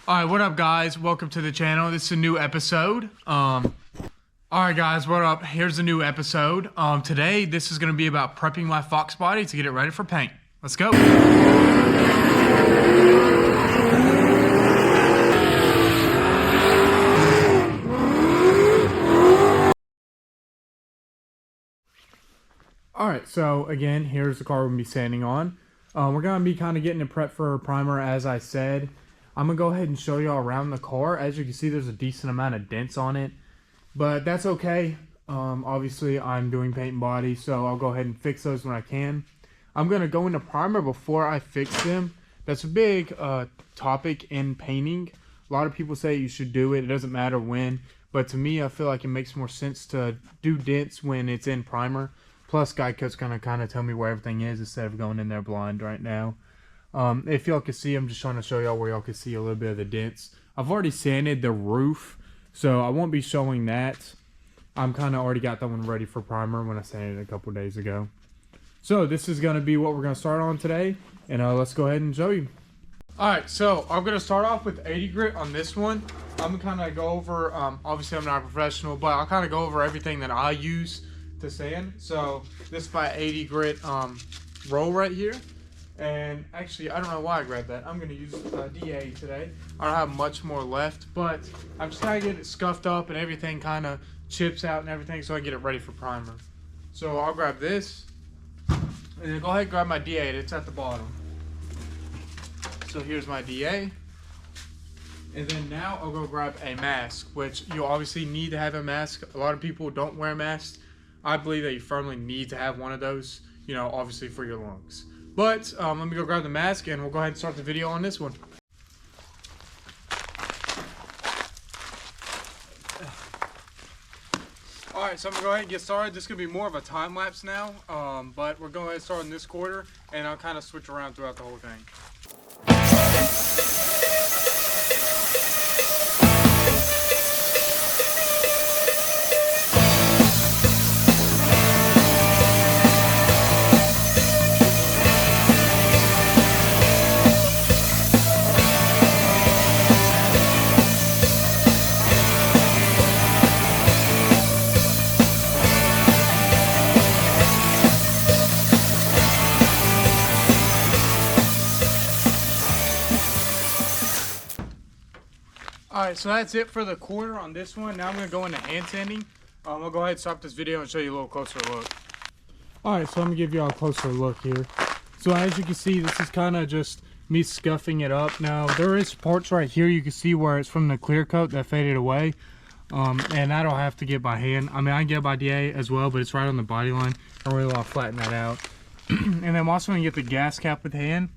Alright, what up guys? Welcome to the channel. This is a new episode. Alright guys, what up? Here's a new episode. Today this is gonna be about prepping my Foxbody to get it ready for paint. Let's go. Alright, so again, here's the car we're gonna be sanding on. We're gonna be kind of getting it prepped for a primer, as I said. I'm gonna go ahead and show y'all around the car. As you can see, there's a decent amount of dents on it, but that's okay. Obviously I'm doing paint and body, so I'll go ahead and fix those when I can. I'm gonna go into primer before I fix them. That's a big topic in painting. A lot of people say you should do it. It doesn't matter when, but to me, I feel like it makes more sense to do dents when it's in primer. Plus, Geico's gonna kind of tell me where everything is instead of going in there blind right now. If y'all can see, I'm just trying to show y'all where y'all can see a little bit of the dents. I've already sanded the roof, so I won't be showing that. I'm kind of already got that one ready for primer when I sanded it a couple days ago. So this is going to be what we're going to start on today, and let's go ahead and show you. Alright, so I'm going to start off with 80 grit on this one. I'm going to kind of go over, obviously I'm not a professional, but I'll kind of go over everything that I use to sand. So this is my 80 grit roll right here. And actually, I don't know why I grabbed that. I'm going to use DA today. I don't have much more left, but I'm just trying to get it scuffed up and everything kind of chips out and everything so I can get it ready for primer. So I'll grab this, and then go ahead and grab my DA. It's at the bottom. So here's my DA. And then now I'll go grab a mask, which you obviously need to have a mask. A lot of people don't wear masks. I believe that you firmly need to have one of those, you know, obviously for your lungs. But let me go grab the mask and we'll go ahead and start the video on this one. Alright, so I'm going to go ahead and get started. This is going to be more of a time lapse now, but we're going to start in this quarter and I'll kind of switch around throughout the whole thing. Alright, so that's it for the quarter on this one. Now I'm going to go into hand sanding. I'll go ahead and stop this video and show you a little closer look. Alright, so I'm going to give you all a closer look here. So as you can see, this is kind of just me scuffing it up. Now, there is parts right here you can see where it's from the clear coat that faded away. And I don't have to get by hand. I mean, I can get by DA as well, but it's right on the body line. I really want to flatten that out. And then I'm also going to get the gas cap with hand.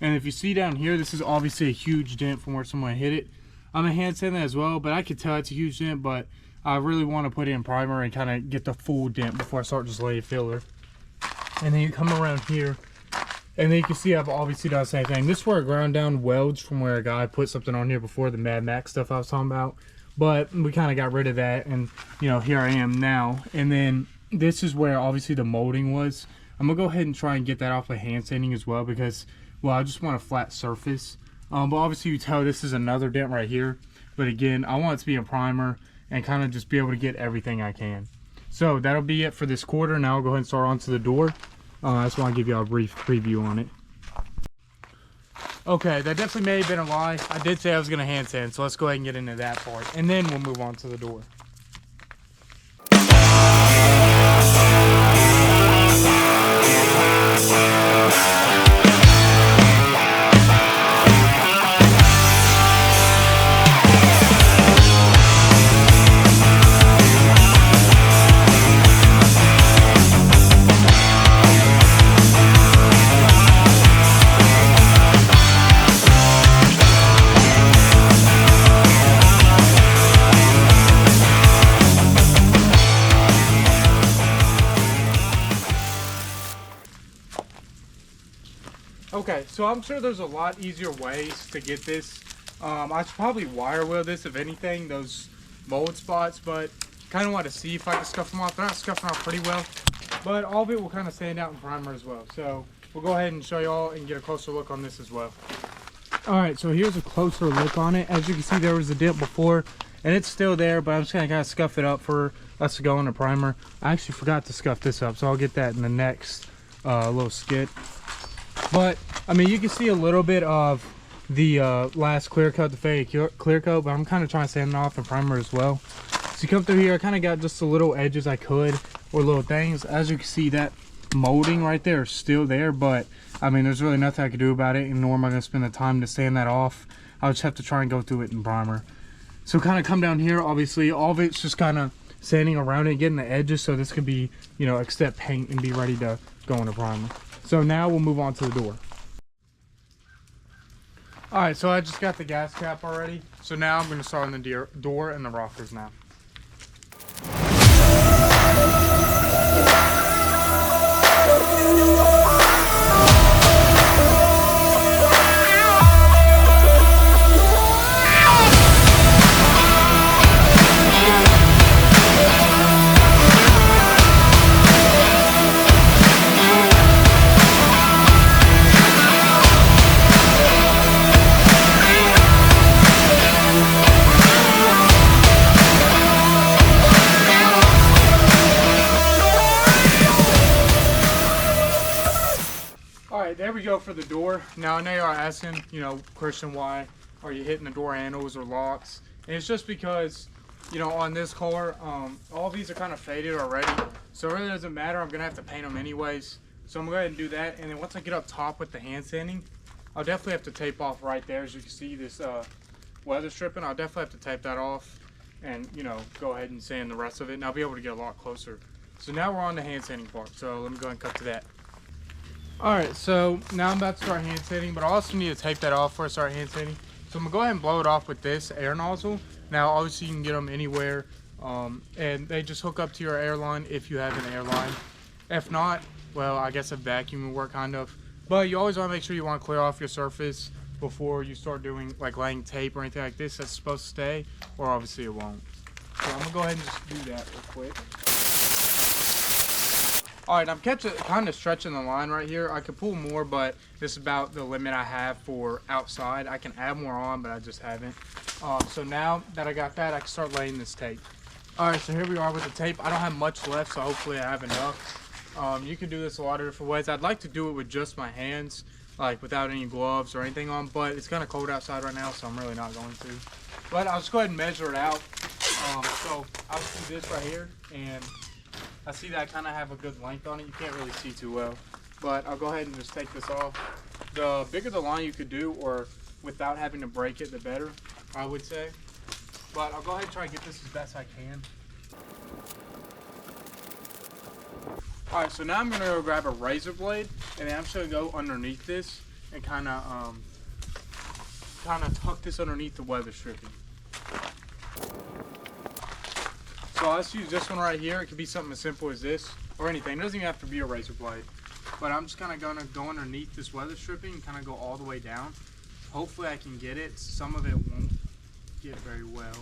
And if you see down here, this is obviously a huge dent from where someone hit it. I'm a hand sand that as well, but I could tell it's a huge dent, but I really want to put in primer and kind of get the full dent before I start just laying filler. And then you come around here, and then you can see I've obviously done the same thing. This is where I ground down welds from where a guy put something on here before, the Mad Max stuff I was talking about. But we kind of got rid of that, and you know, here I am now. And then this is where obviously the molding was. I'm going to go ahead and try and get that off with hand sanding as well because, well, I just want a flat surface. But obviously you tell this is another dent right here. But again, I want it to be a primer and kind of just be able to get everything I can. So that'll be it for this quarter. Now I'll go ahead and start onto the door. I just want to give you a brief preview on it. Okay, that definitely may have been a lie. I did say I was going to hand sand, so let's go ahead and get into that part. And then we'll move on to the door. Okay, so I'm sure there's a lot easier ways to get this. I should probably wire wheel this, if anything, those mold spots, but kind of want to see if I can scuff them off. They're not scuffing off pretty well, but all of it will kind of stand out in primer as well. So we'll go ahead and show y'all and get a closer look on this as well. Alright, so here's a closer look on it. As you can see, there was a dent before, and it's still there, but I'm just going to kind of scuff it up for us to go in the primer. I actually forgot to scuff this up, so I'll get that in the next little skit. But, I mean, you can see a little bit of the last clear coat, the fade clear coat, but I'm kind of trying to sand it off and primer as well. So you come through here, I kind of got just the little edges I could, or little things. As you can see, that molding right there is still there, but I mean, there's really nothing I could do about it, and nor am I going to spend the time to sand that off. I'll just have to try and go through it in primer. So kind of come down here, obviously all of it's just kind of sanding around it, getting the edges, so this could be, you know, except paint and be ready to go into primer. So now we'll move on to the door. Alright, so I just got the gas cap already, so now I'm going to start on the door and the rockers now. There we go for the door. Now I know you are asking, you know, Christian, why are you hitting the door handles or locks? And it's just because, you know, on this car, all these are kind of faded already, so it really doesn't matter. I'm gonna have to paint them anyways, so I'm gonna go ahead and do that. And then once I get up top with the hand sanding, I'll definitely have to tape off right there. As you can see, this weather stripping, I'll definitely have to tape that off and, you know, go ahead and sand the rest of it, and I'll be able to get a lot closer. So now we're on the hand sanding part, so let me go ahead and cut to that. Alright, so now I'm about to start hand sanding, but I also need to tape that off before I start hand sanding. So I'm going to go ahead and blow it off with this air nozzle. Now obviously you can get them anywhere, and they just hook up to your airline if you have an airline. If not, well, I guess a vacuum will work kind of. But you always want to make sure you want to clear off your surface before you start doing, like, laying tape or anything like this that's supposed to stay, or obviously it won't. So I'm going to go ahead and just do that real quick. Alright, I'm kind of stretching the line right here. I could pull more, but this is about the limit I have for outside. I can add more on, but I just haven't. So now that I got that, I can start laying this tape. Alright, so here we are with the tape. I don't have much left, so hopefully I have enough. You can do this a lot of different ways. I'd like to do it with just my hands, like without any gloves or anything on, but it's kind of cold outside right now, so I'm really not going to. But I'll just go ahead and measure it out. So I'll do this right here, and I see that I kind of have a good length on it. You can't really see too well, but I'll go ahead and just take this off. The bigger the line you could do, or without having to break it, the better, I would say. But I'll go ahead and try and get this as best I can. Alright, so now I'm going to go grab a razor blade, and then I'm just going to go underneath this and kind of tuck this underneath the weather stripping. So let's use this one right here. It could be something as simple as this or anything. It doesn't even have to be a razor blade. But I'm just kind of going to go underneath this weather stripping and kind of go all the way down. Hopefully I can get it. Some of it won't get very well.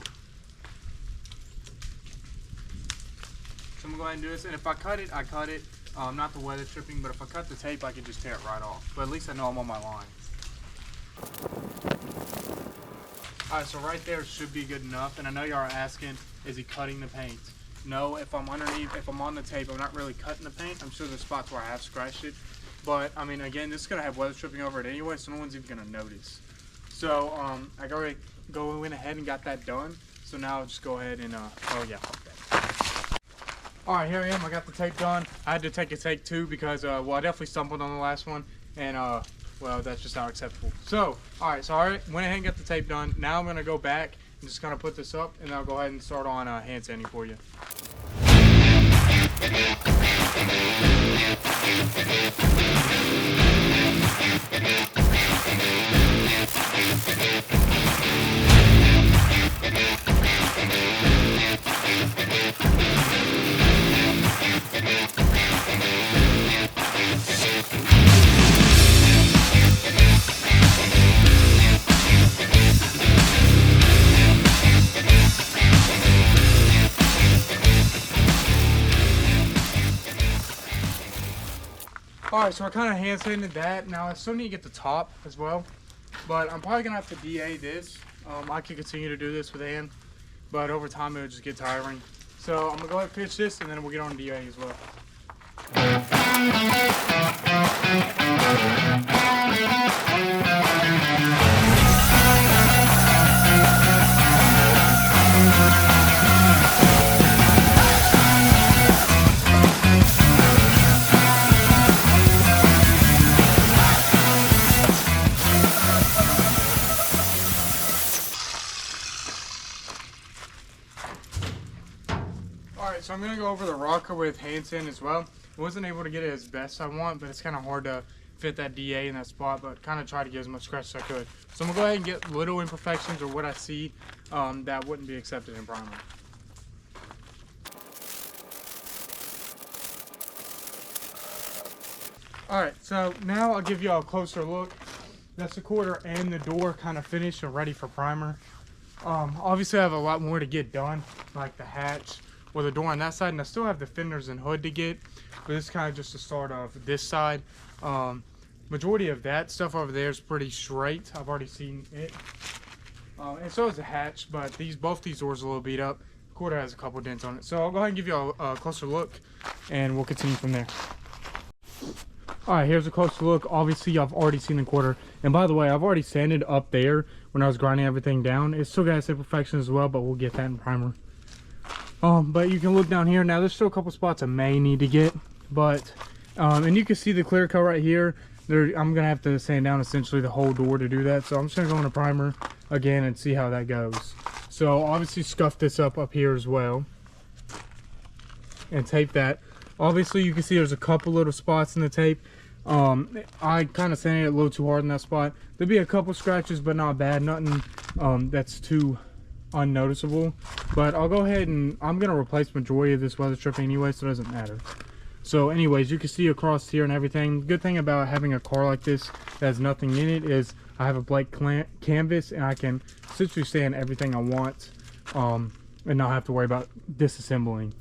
So I'm going to go ahead and do this. And if I cut it, I cut it. Not the weather stripping, but if I cut the tape, I can just tear it right off. But at least I know I'm on my line. Alright, so right there should be good enough. And I know y'all are asking, is he cutting the paint? No, if I'm underneath, if I'm on the tape, I'm not really cutting the paint. I'm sure there's spots where I have scratched it. But, I mean, again, this is going to have weather stripping over it anyway, so no one's even going to notice. So, I already went ahead and got that done. So now I'll just go ahead and, oh yeah, okay. Alright, here I am. I got the tape done. I had to take a take two because, well, I definitely stumbled on the last one. And, well, that's just not acceptable. So, alright, so I went ahead and got the tape done. Now I'm going to go back and just kind of put this up, and I'll go ahead and start on hand sanding for you. Alright, so I kind of hand sanded that. Now I still need to get the top as well. But I'm probably gonna have to DA this. I can continue to do this with hand, but over time it would just get tiring. So I'm gonna go ahead and finish this, and then we'll get on DA as well. Alright, so I'm going to go over the rocker with hand sand as well. I wasn't able to get it as best I want, but it's kind of hard to fit that DA in that spot, but kind of try to get as much scratch as I could. So I'm going to go ahead and get little imperfections or what I see that wouldn't be accepted in primer. Alright, so now I'll give you all a closer look. That's the quarter and the door kind of finished and ready for primer. Obviously I have a lot more to get done, like the hatch or the door on that side, and I still have the fenders and hood to get, but this is kind of just the start of this side. Majority of that stuff over there is pretty straight. I've already seen it. And so is the hatch, but both these doors are a little beat up. The quarter has a couple dents on it. So I'll go ahead and give you a closer look, and we'll continue from there. Alright, here's a closer look. Obviously, I've already seen the quarter. And by the way, I've already sanded up there when I was grinding everything down. It's still got its imperfections as well, but we'll get that in primer. But you can look down here. Now, there's still a couple spots I may need to get. But, and you can see the clear coat right here. I'm going to have to sand down essentially the whole door to do that. So I'm just going to go into primer again and see how that goes. So, obviously, scuff this up here as well. And tape that. Obviously, you can see there's a couple little spots in the tape. I kind of sanded it a little too hard in that spot. There'll be a couple scratches, but not bad. Nothing that's too unnoticeable. But I'll go ahead and I'm going to replace majority of this weather strip anyway, so it doesn't matter. So anyways, you can see across here and everything. The good thing about having a car like this that has nothing in it is I have a blank canvas, and I can essentially sand everything I want and not have to worry about disassembling.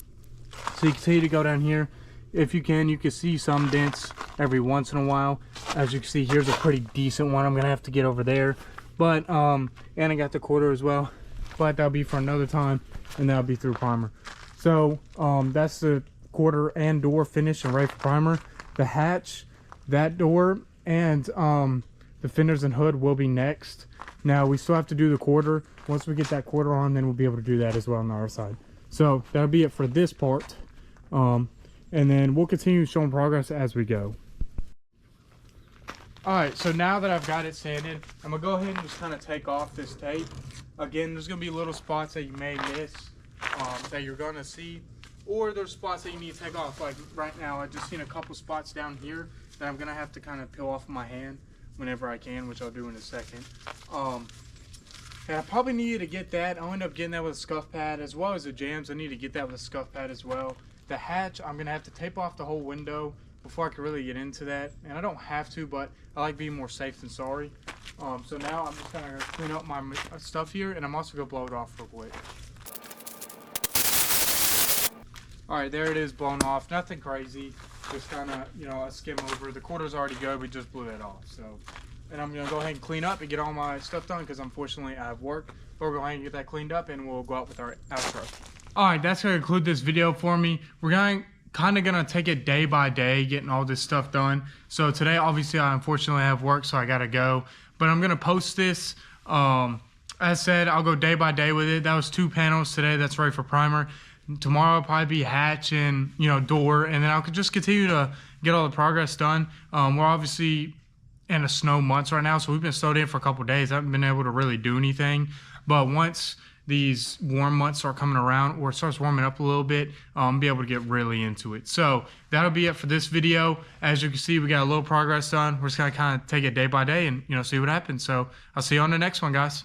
So you can see to go down here. If you can see some dents every once in a while. As you can see, here's a pretty decent one. I'm gonna have to get over there, but and I got the quarter as well, but that'll be for another time, and that'll be through primer. So that's the quarter and door finish and ready for primer. The hatch, that door, and the fenders and hood will be next. Now we still have to do the quarter. Once we get that quarter on, then we'll be able to do that as well on our side. So that'll be it for this part. And then we'll continue showing progress as we go. Alright, so now that I've got it sanded, I'm going to go ahead and just kind of take off this tape. Again, there's going to be little spots that you may miss that you're going to see. Or there's spots that you need to take off. Like right now, I've just seen a couple spots down here that I'm going to have to kind of peel off my hand whenever I can, which I'll do in a second. And I probably needed to get that. I'll end up getting that with a scuff pad, as well as the jams. I need to get that with a scuff pad as well. The hatch, I'm going to have to tape off the whole window before I can really get into that. And I don't have to, but I like being more safe than sorry. So now I'm just going to clean up my stuff here, and I'm also going to blow it off real quick. Alright, there it is, blown off. Nothing crazy. Just kind of, a skim over. The quarter's already good. We just blew it off. So, and I'm going to go ahead and clean up and get all my stuff done because unfortunately I have work. But we'll go ahead and get that cleaned up, and we'll go out with our outro. Alright, that's going to conclude this video for me. We're kind of going to take it day by day, getting all this stuff done. So today, obviously, I unfortunately have work, so I got to go. But I'm going to post this. As said, I'll go day by day with it. That was 2 panels today. That's ready for primer. Tomorrow will probably be hatch and, door. And then I'll just continue to get all the progress done. We're obviously in a snow months right now, so we've been snowed in for a couple of days. I haven't been able to really do anything. But once these warm months start coming around, or it starts warming up a little bit, be able to get really into it. So that'll be it for this video. As you can see, we got a little progress done. We're just gonna kind of take it day by day and see what happens. So I'll see you on the next one, guys.